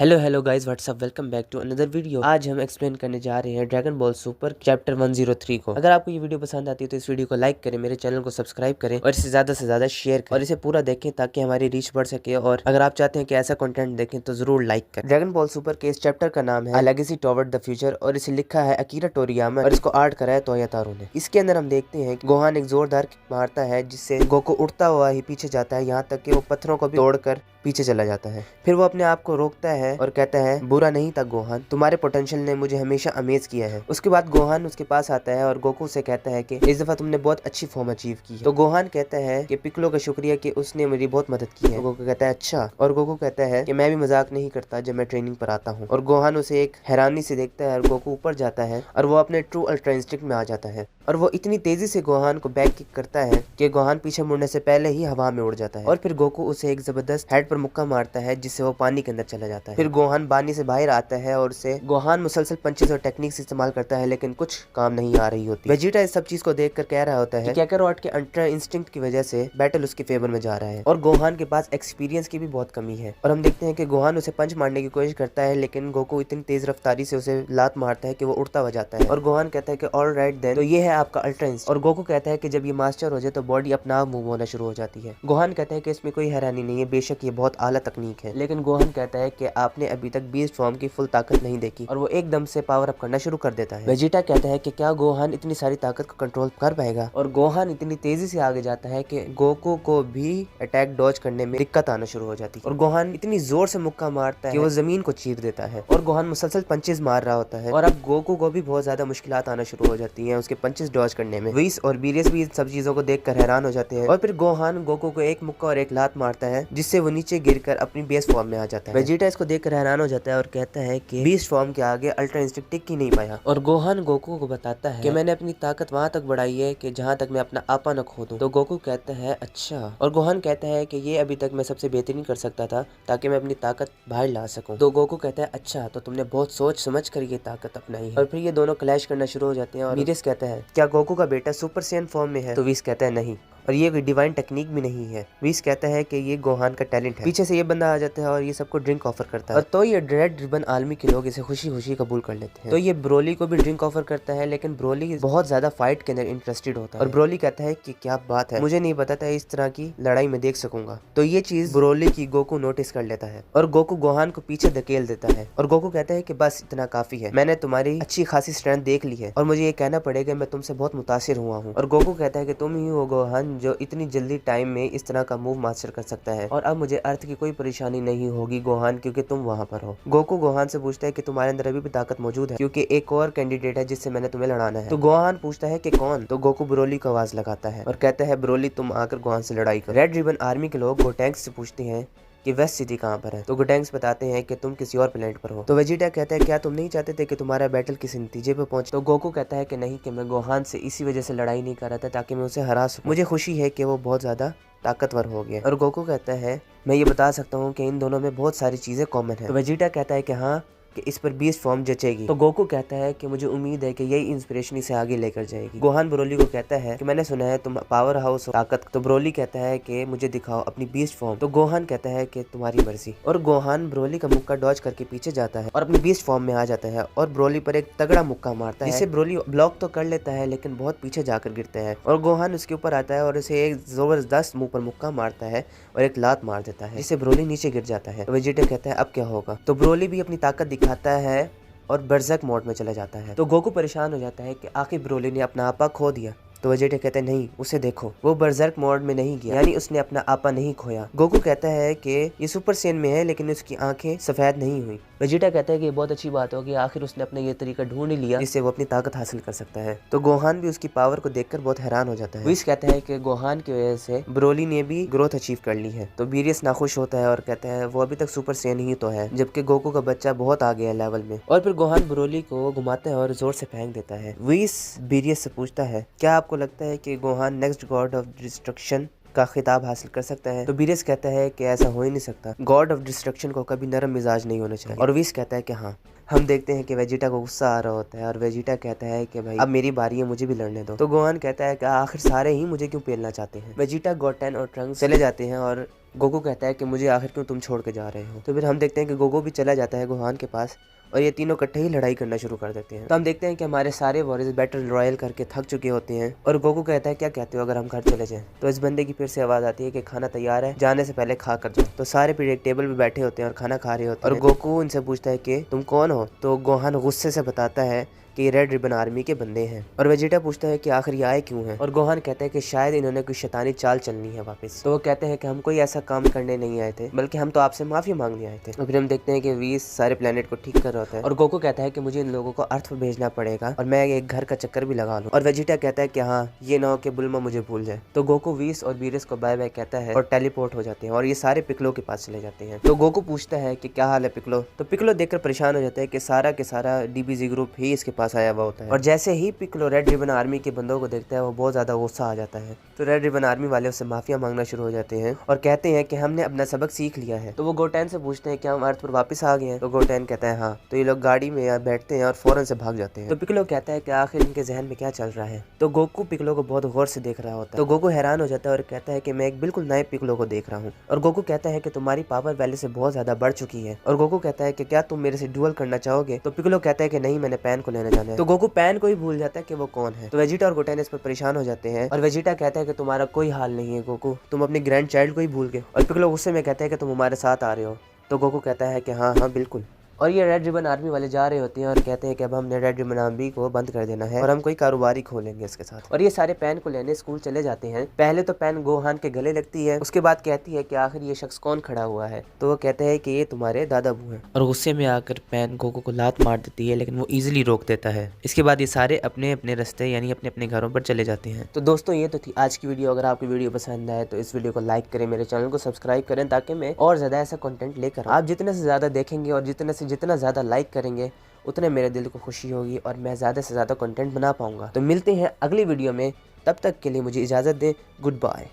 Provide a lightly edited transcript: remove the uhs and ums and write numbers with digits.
Hello hello guys, what's up, welcome back to another video. आज हम explain करने जा रहे हैं ड्रैगन बॉल सुपर चैप्टर 103 को। अगर आपको ये वीडियो पसंद आती है तो इस वीडियो को लाइक करें, मेरे चैनल को सब्सक्राइब करें और इसे ज्यादा से ज्यादा शेयर करें और इसे पूरा देखें ताकि हमारी रीच बढ़ सके। और अगर आप चाहते हैं कि ऐसा कंटेंट देखें तो जरूर लाइक करें। ड्रैगन बॉल सुपर के इस चैप्टर का नाम है लेगेसी टुवर्ड द फ्यूचर और इसे लिखा है अकीरा टोरियामा और इसको आर्ट करा है तोयोतारो ने। इसके अंदर हम देखते हैं गोहान एक जोरदार किक मारता है जिससे गोकू उड़ता हुआ ही पीछे जाता है, यहाँ तक कि वो पत्थरों को भी तोड़कर पीछे चला जाता है। फिर वो अपने आप को रोकता है और कहता है, बुरा नहीं था गोहान, तुम्हारे पोटेंशियल ने मुझे हमेशा अमेज किया है। उसके बाद गोहान उसके पास आता है और गोकू से कहता है कि इस दफा तुमने बहुत अच्छी फॉर्म अचीव की है। तो गोहान कहता है कि पिक्कोलो का शुक्रिया कि उसने मेरी बहुत मदद की है। तो गोकू कहता है अच्छा, और गोकू कहता है कि मैं भी मजाक नहीं करता जब मैं ट्रेनिंग पर आता हूँ। और गोहान उसे एक हैरानी से देखता है और गोकू ऊपर जाता है और वो अपने ट्रू अल्ट्रा इंस्टिंक्ट में आ जाता है और वो इतनी तेजी से गोहान को बैक किक करता है कि गोहान पीछे मुड़ने से पहले ही हवा में उड़ जाता है। और फिर गोकू उसे एक जबरदस्त हेड पर मुक्का मारता है जिससे वो पानी के अंदर चला जाता है। फिर गोहान पानी से बाहर आता है और उसे गोहान मुसलसल पंचेस और टेक्निक्स इस्तेमाल करता है लेकिन कुछ काम नहीं आ रही होती। वेजिटा इस सब चीज को देखकर कह रहा होता है कि काकारोट के अल्ट्रा इंस्टिंक्ट की वजह से बैटल उसके फेवर में जा रहा है और गोहान के पास एक्सपीरियंस की भी बहुत कमी है। और हम देखते हैं कि गोहान उसे पंच मारने की कोशिश करता है लेकिन गोकू इतनी तेज रफ्तारी से उसे लात मारता है कि वो उड़ता हुआ जाता है। और गोहान कहता है कि ऑल राइट देन, तो ये है आपका अल्ट्रा इंस्टिंक्ट। और गोकू कहता है कि जब ये मास्टर हो जाए तो बॉडी अपना आप मूव होना शुरू हो जाती है। गोहान कहता है कि इसमें कोई हैरानी नहीं है, बेशक ये बहुत आला तकनीक है, लेकिन गोहान कहता है कि आपने अभी तक बीस्ट फॉर्म की फुल ताकत नहीं देखी और वो एकदम से पावर अप करना शुरू कर देता है। वेजिटा कहता है कि क्या गोहान इतनी सारी ताकत को कंट्रोल कर पाएगा, और गोहान इतनी तेजी से आगे जाता है कि गोकू को भी अटैक डॉज करने में दिक्कत आना शुरू हो जाती है। और गोहान इतनी जोर से मुक्का मारता है कि वो जमीन को चीर देता है और गोहान मुसलसल पंचेस मार रहा होता है और अब गोकू को भी बहुत ज्यादा मुश्किलात आना शुरू हो जाती है उसके पंचेस डॉज करने में। विस और बीरियस भी इन सब चीजों को देखकर हैरान हो जाते हैं और फिर गोहान गोकू को एक मुक्का और एक लात मारता है जिससे वो नीचे गिरकर अपनी बेस फॉर्म में आ जाता है। वेजिटा इसको देखकर हैरान हो जाता है और कहता है कि बीस्ट फॉर्म के आगे अल्ट्रा इंस्टिंक्ट टिक ही नहीं पाया। और गोहान गोकू को बताता है कि मैंने अपनी ताकत वहां तक बढ़ाई है कि जहां तक मैं अपना आपा न खो दूं। तो गोकू कहता है अच्छा, और गोहान कहता है कि ये अभी तक मैं सबसे बेहतरीन कर सकता था ताकि मैं अपनी ताकत बाहर ला सकूं। तो गोकू कहता है अच्छा, तो तुमने बहुत सोच समझ कर ये ताकत अपनाई है। और फिर ये दोनों क्लैश करना शुरू हो जाते हैं और वीरियस कहता है क्या गोकू का बेटा सुपर सैयन फॉर्म में है? तो वीस कहता है नहीं, और ये कोई डिवाइन टेक्निक भी नहीं है। वीस कहता है कि ये गोहान का टैलेंट है। पीछे से ये बंदा आ जाता है और ये सबको ड्रिंक ऑफर करता है और तो ये रेड रिबन आर्मी के लोग इसे खुशी खुशी कबूल कर लेते हैं। तो ये ब्रोली को भी ड्रिंक ऑफर करता है लेकिन ब्रोली बहुत ज्यादा फाइट के अंदर इंटरेस्टेड होता है और ब्रोली कहता है कि क्या बात है, मुझे नहीं पता था इस तरह की लड़ाई में देख सकूंगा। तो ये चीज ब्रोली की गोकू नोटिस कर लेता है और गोकू गोहान को पीछे धकेल देता है और गोकू कहता है कि बस इतना काफी है, मैंने तुम्हारी अच्छी खासी स्ट्रेंथ देख ली है और मुझे ये कहना पड़ेगा मैं तुमसे बहुत मुतासिर हुआ हूँ। और गोकू कहता है कि तुम ही हो गोहान जो इतनी जल्दी टाइम में इस तरह का मूव मास्टर कर सकता है और अब मुझे अर्थ की कोई परेशानी नहीं होगी गोहान, क्योंकि तुम वहां पर हो। गोकू गोहान से पूछता है कि तुम्हारे अंदर अभी भी ताकत मौजूद है, क्योंकि एक और कैंडिडेट है जिससे मैंने तुम्हें लड़ाना है। तो गोहान पूछता है कि कौन? तो गोकू ब्रोली को आवाज लगाता है और कहता है ब्रोली तुम आकर गोहान से लड़ाई करो। रेड रिबन आर्मी के लोग गोटैंक्स से पूछते हैं कि वेस्ट सिटी कहाँ पर है? तो गोटैंक्स बताते हैं कि तुम किसी और प्लेनेट पर हो। तो वेजिटा कहता है क्या तुम नहीं चाहते थे कि तुम्हारा बैटल किसी नतीजे पे पहुंचे? तो गोकू कहता है कि नहीं, कि मैं गोहान से इसी वजह से लड़ाई नहीं कर रहा था ताकि मैं उसे हरा सकूं, मुझे खुशी है कि वो बहुत ज्यादा ताकतवर हो गया। और गोकू कहता है मैं ये बता सकता हूँ कि इन दोनों में बहुत सारी चीजें कॉमन है। तो वेजिटा कहता है कि हाँ, कि इस पर बीस्ट फॉर्म जचेगी। तो गोकू कहता है कि मुझे उम्मीद है कि यही इंस्पिरेशन इसे आगे लेकर जाएगी। गोहान ब्रोली को कहता है कि मैंने सुना है तुम पावर हाउस हो ताकत। तो ब्रोली कहता है कि मुझे दिखाओ अपनी बीस्ट फॉर्म। तो गोहान कहता है कि तुम्हारी मर्जी। और गोहान ब्रोली का मुक्का डॉज करके पीछे जाता है और अपनी बीस्ट फॉर्म में आ जाता है और ब्रोली पर एक तगड़ा मुक्का मारता है जिसे ब्रोली ब्लॉक तो कर लेता है लेकिन बहुत पीछे जाकर गिरता है और गोहान उसके ऊपर आता है और उसे एक जबरदस्त मुंह पर मुक्का मारता है और एक लात मार देता है जिससे ब्रोली नीचे गिर जाता है। वेजिटा कहता है अब क्या होगा? तो ब्रोली भी अपनी ताकत दिखाता है और बर्जक मोड में चला जाता है। तो गोकू परेशान हो जाता है कि आखिर ब्रोली ने अपना आपा खो दिया। तो वेजिटा कहते हैं नहीं, उसे देखो, वो बर्जर्क मोड में नहीं गया, यानी उसने अपना आपा नहीं खोया। गोकू कहता है कि ये सुपर सैयन में है लेकिन उसकी आंखें सफेद नहीं हुई। वेजिटा कहता है कि ये बहुत अच्छी बात होगी, आखिर उसने अपना ये तरीका ढूंढ ही लिया जिससे वो अपनी ताकत हासिल कर सकता है। तो गोहान भी उसकी पावर को देखकर बहुत हैरान हो जाता है। विस कहता है कि गोहान की वजह से ब्रोली ने भी ग्रोथ अचीव कर ली है। तो बीरियस नाखुश होता है और कहता है वो अभी तक सुपर सैयन ही तो है, जबकि गोकू का बच्चा बहुत आगे है लेवल में। और फिर गोहान ब्रोली को घुमाता है और जोर से फेंक देता है। विस बीरियस से पूछता है क्या आपको लगता है कि Gohan next God of destruction का खिताब हासिल कर सकता है। तो बीरेस कहता है कि ऐसा हो ही नहीं सकता, गॉड ऑफ डिस्ट्रक्शन को कभी नरम मिजाज नहीं होना चाहिए। और विस कहता है कि हाँ। हम देखते हैं कि वेजिटा को गुस्सा आ रहा होता है और वेजिटा कहता है कि भाई अब मेरी बारी है, मुझे भी लड़ने दो। तो गोहान कहता है कि आखिर सारे ही मुझे क्यों पेलना चाहते हैं। वेजिटा, गोटेन और ट्रंक्स चले जाते हैं और गोकू कहता है कि मुझे आखिर क्यों तुम छोड़ के जा रहे हो। तो फिर हम देखते हैं कि गोकू भी चला जाता है गोहान के पास और ये तीनों इकट्ठे ही लड़ाई करना शुरू कर देते हैं। तो हम देखते हैं कि हमारे सारे वॉरियर्स बैटल रॉयल करके थक चुके होते हैं और गोकू कहता है क्या कहते हो अगर हम घर चले जाएं। तो इस बंदे की फिर से आवाज आती है कि खाना तैयार है, जाने से पहले खा कर जाओ। तो सारे फिर एक टेबल पे बैठे होते हैं और खाना खा रहे होते हैं और गोकू इनसे पूछता है कि तुम कौन हो। तो गोहान गुस्से से बताता है कि रेड रिबन आर्मी के बंदे हैं। और वेजिटा पूछता है कि आखिर ये आए क्यों हैं। और गोहान कहता है कि शायद इन्होंने कोई शैतानी चाल चलनी है वापस। तो वो कहते हैं कि हम कोई ऐसा काम करने नहीं आए थे, बल्कि हम तो आपसे माफी मांगने आए थे। और फिर हम देखते हैं कि वीस सारे प्लेनेट को ठीक कर रहा होता है और गोकू कहता है कि मुझे इन लोगों को अर्थ पर भेजना पड़ेगा और मैं एक घर का चक्कर भी लगा लूं। और वेजिटा कहता है कि हाँ, ये ना हो कि बुल्मा मुझे भूल जाए। तो गोकू वीस और बीरेस को बाय बाय कहता है और टेलीपोर्ट हो जाते हैं और ये सारे पिकलो के पास चले जाते हैं। तो गोकू पूछता है कि क्या हाल है पिकलो। तो पिकलो देखकर परेशान हो जाता है कि सारा के सारा डीबीजी ग्रुप ही इसके पास आया हुआ होता है। और जैसे ही पिकलो रेड रिबन आर्मी के बंदों को देखता है वो बहुत ज्यादा गुस्सा आ जाता है। तो रेड रिबन आर्मी वाले उससे माफिया मांगना शुरू हो जाते हैं और कहते हैं कि हमने अपना सबक सीख लिया है। तो वो गोटेन से पूछते हैं कि हम अर्थ पर वापस आ गए हैं। तो गोटेन कहता है हाँ। तो ये लोग गाड़ी में बैठते हैं और फौरन से भाग जाते हैं। तो पिकलो कहता है कि आखिर इनके जहन में क्या चल रहा है। तो गोकू पिकलो को बहुत गौर से देख रहा होता है। तो गोकू हैरान हो जाता है और कहता है कि मैं एक बिल्कुल नए पिकलो को देख रहा हूँ। और गोकू कहता है कि तुम्हारी पावर पहले से बहुत ज्यादा बढ़ चुकी है। और गोकू कहता है कि क्या तुम मेरे से डुअल करना चाहोगे। तो पिकलो कहता है कि नहीं, मैंने पैन को लेने जाना है। तो गोकू पैन को ही भूल जाता है कि वो कौन है। तो वेजिटा और गोटेन इस पर परेशान हो जाते हैं और वेजिटा कहता है कि तुम्हारा कोई हाल नहीं है गोकू, तुम अपने ग्रैंड चाइल्ड को ही भूल गए। और पिकलो गुस्से में कहता है कि तुम हमारे साथ आ रहे हो। तो गोकू कहता है कि हाँ हाँ बिल्कुल। और ये रेड रिबन आर्मी वाले जा रहे होते हैं और कहते हैं कि अब हमने रेड रिबन आर्मी को बंद कर देना है और हम कोई कारोबारी खोलेंगे इसके साथ। और ये सारे पैन को लेने स्कूल चले जाते हैं। पहले तो पैन गोहान के गले लगती है, उसके बाद कहती है कि आखिर ये शख्स कौन खड़ा हुआ है। तो वो कहते हैं कि ये तुम्हारे दादा अबू हैं। और गुस्से में आकर पैन गोकू को लात मार देती है, लेकिन वो इजिली रोक देता है। इसके बाद ये सारे अपने अपने रास्ते यानी अपने अपने घरों पर चले जाते हैं। तो दोस्तों ये तो थी आज की वीडियो। अगर आपकी वीडियो पसंद आए तो इस वीडियो को लाइक करें, मेरे चैनल को सब्सक्राइब करें ताकि मैं और ज्यादा ऐसा कंटेंट लेकर आप जितने से ज्यादा देखेंगे और जितना ज्यादा लाइक करेंगे उतने मेरे दिल को खुशी होगी और मैं ज़्यादा से ज़्यादा कंटेंट बना पाऊंगा। तो मिलते हैं अगली वीडियो में, तब तक के लिए मुझे इजाज़त दें। Good bye.